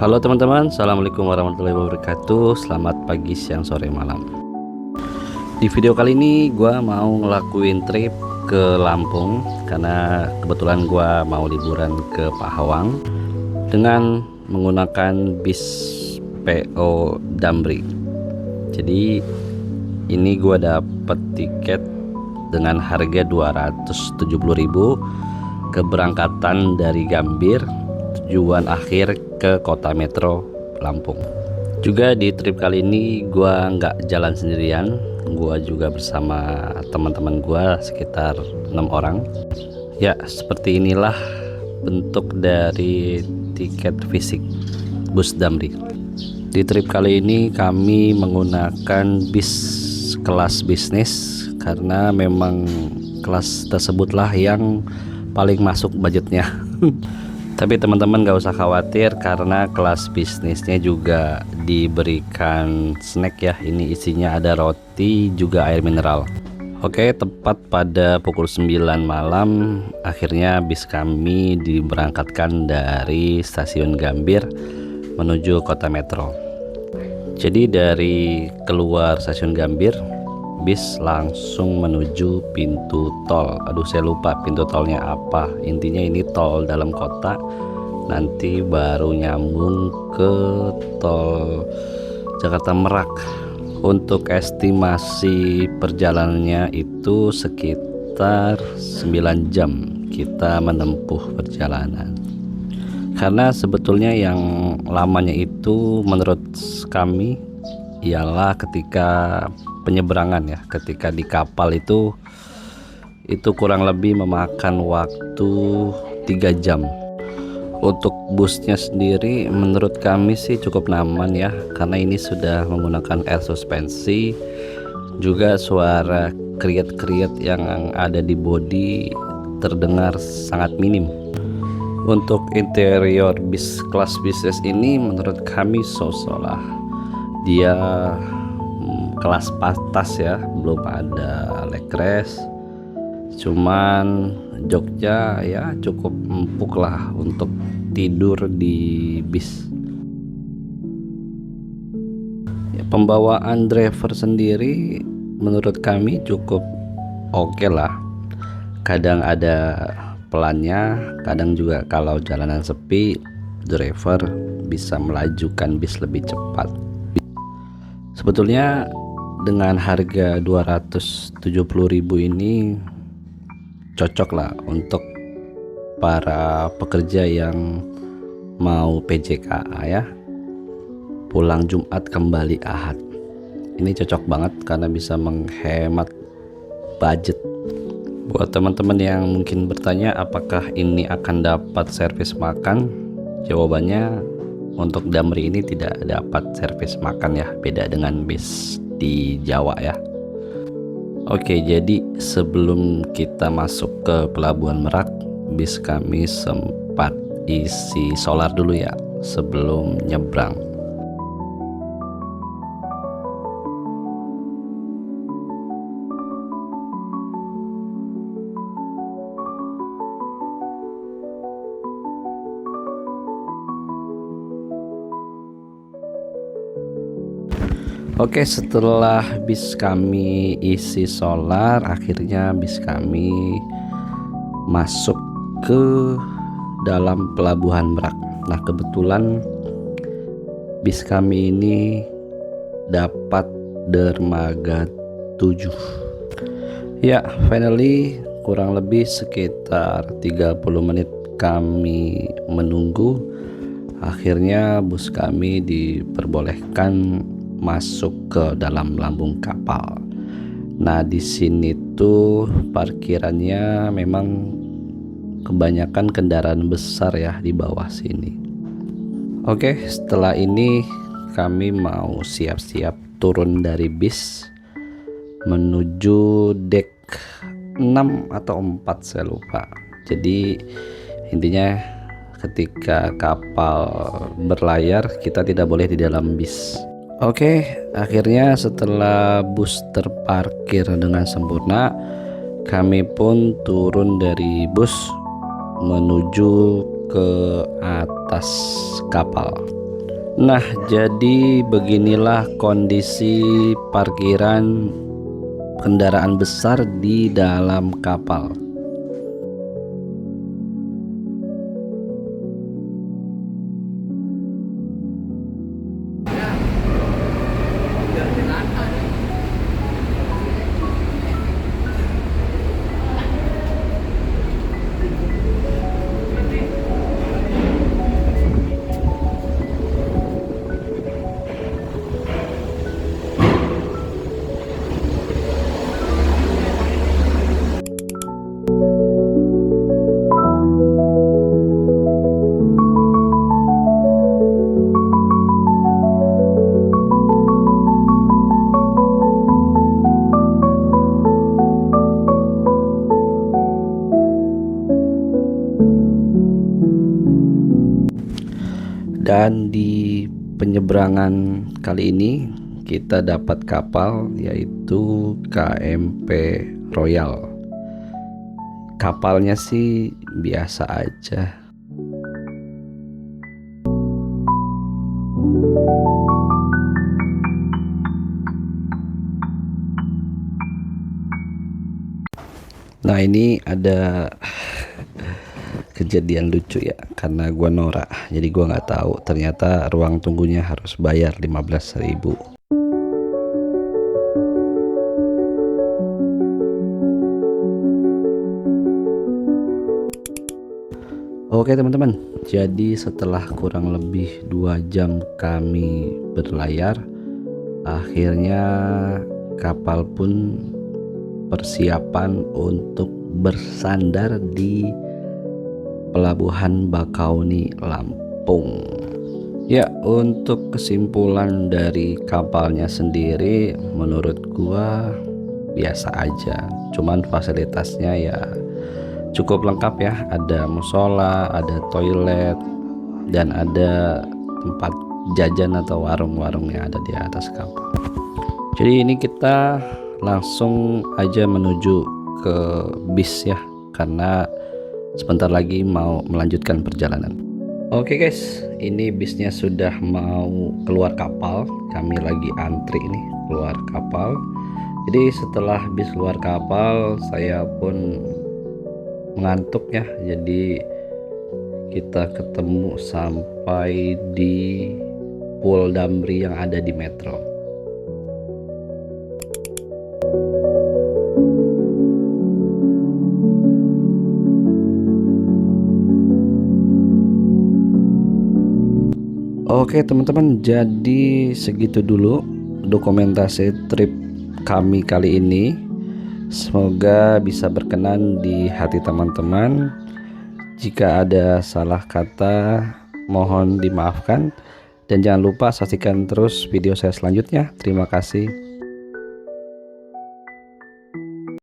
Halo teman-teman, assalamualaikum warahmatullahi wabarakatuh. Selamat pagi, siang, sore, malam. Di video kali ini gue mau ngelakuin trip ke Lampung karena kebetulan gue mau liburan ke Pahawang dengan menggunakan bis PO Damri. Jadi ini gue dapet tiket dengan harga 270.000 keberangkatan dari Gambir, tujuan akhir ke kota metro Lampung. Juga di trip kali ini gua nggak jalan sendirian, gua juga bersama teman-teman gua sekitar 6 orang. Ya, seperti inilah bentuk dari tiket fisik bus Damri. Di trip kali ini kami menggunakan bis kelas bisnis karena memang kelas tersebutlah yang paling masuk budgetnya. Tapi teman-teman gak usah khawatir karena kelas bisnisnya juga diberikan snack ya. Ini isinya ada roti juga air mineral. Oke, tepat pada pukul 9 malam akhirnya bis kami diberangkatkan dari stasiun Gambir menuju kota metro. Jadi dari keluar stasiun Gambir, bis langsung menuju pintu tol. Aduh, saya lupa pintu tolnya apa. Intinya ini tol dalam kota, nanti baru nyambung ke tol Jakarta Merak. Untuk estimasi perjalanannya itu sekitar 9 jam kita menempuh perjalanan. Karena sebetulnya yang lamanya itu menurut kami ialah ketika penyeberangan ya, ketika di kapal itu kurang lebih memakan waktu 3 jam. Untuk busnya sendiri menurut kami sih cukup nyaman ya, karena ini sudah menggunakan air suspensi, juga suara kriet-kriet yang ada di bodi terdengar sangat minim. Untuk interior bis kelas bisnis ini menurut kami so-so lah. Dia kelas patas ya, belum ada legres, cuman joknya ya cukup empuk lah untuk tidur di bis. Ya, pembawaan driver sendiri menurut kami cukup oke lah. Kadang ada pelannya, kadang juga kalau jalanan sepi driver bisa melajukan bis lebih cepat. Sebetulnya dengan harga 270.000 ini cocok lah untuk para pekerja yang mau PJKA ya, pulang Jumat kembali Ahad. Ini cocok banget karena bisa menghemat budget. Buat teman-teman yang mungkin bertanya apakah ini akan dapat servis makan, jawabannya untuk Damri ini tidak dapat servis makan ya, beda dengan bis di Jawa ya. Oke, jadi sebelum kita masuk ke Pelabuhan Merak, bis kami sempat isi solar dulu ya sebelum nyebrang. Oke, setelah bis kami isi solar, akhirnya bis kami masuk ke dalam Pelabuhan Merak. Nah, kebetulan bis kami ini dapat dermaga 7. Ya, finally kurang lebih sekitar 30 menit kami menunggu. Akhirnya bus kami diperbolehkan masuk ke dalam lambung kapal. Nah, di sini tuh parkirannya memang kebanyakan kendaraan besar ya di bawah sini. Oke, setelah ini kami mau siap-siap turun dari bis menuju dek 6 atau 4 saya lupa. Jadi intinya ketika kapal berlayar kita tidak boleh di dalam bis. Oke, akhirnya setelah bus terparkir dengan sempurna, kami pun turun dari bus menuju ke atas kapal. Nah, jadi beginilah kondisi parkiran kendaraan besar di dalam kapal. Dan di penyeberangan kali ini kita dapat kapal yaitu KMP Royal. Kapalnya sih biasa aja. Nah, ini ada kejadian lucu ya, karena gua norak, jadi gua nggak tahu ternyata ruang tunggunya harus bayar 15.000. Oke teman-teman, jadi setelah kurang lebih 2 jam kami berlayar, akhirnya kapal pun persiapan untuk bersandar di Pelabuhan Bakauni, Lampung. Ya, untuk kesimpulan dari kapalnya sendiri menurut gua biasa aja, cuman fasilitasnya ya cukup lengkap ya, ada musola, ada toilet, dan ada tempat jajan atau warung-warung yang ada di atas kapal. Jadi ini kita langsung aja menuju ke bis ya, karena sebentar lagi mau melanjutkan perjalanan. Oke guys, ini bisnya sudah mau keluar kapal. Kami lagi antri nih keluar kapal. Jadi setelah bis keluar kapal, saya pun mengantuk ya. Jadi kita ketemu sampai di Pulau Damri yang ada di Metro. Oke teman-teman, jadi segitu dulu dokumentasi trip kami kali ini. Semoga bisa berkenan di hati teman-teman. Jika ada salah kata mohon dimaafkan, dan jangan lupa saksikan terus video saya selanjutnya. Terima kasih.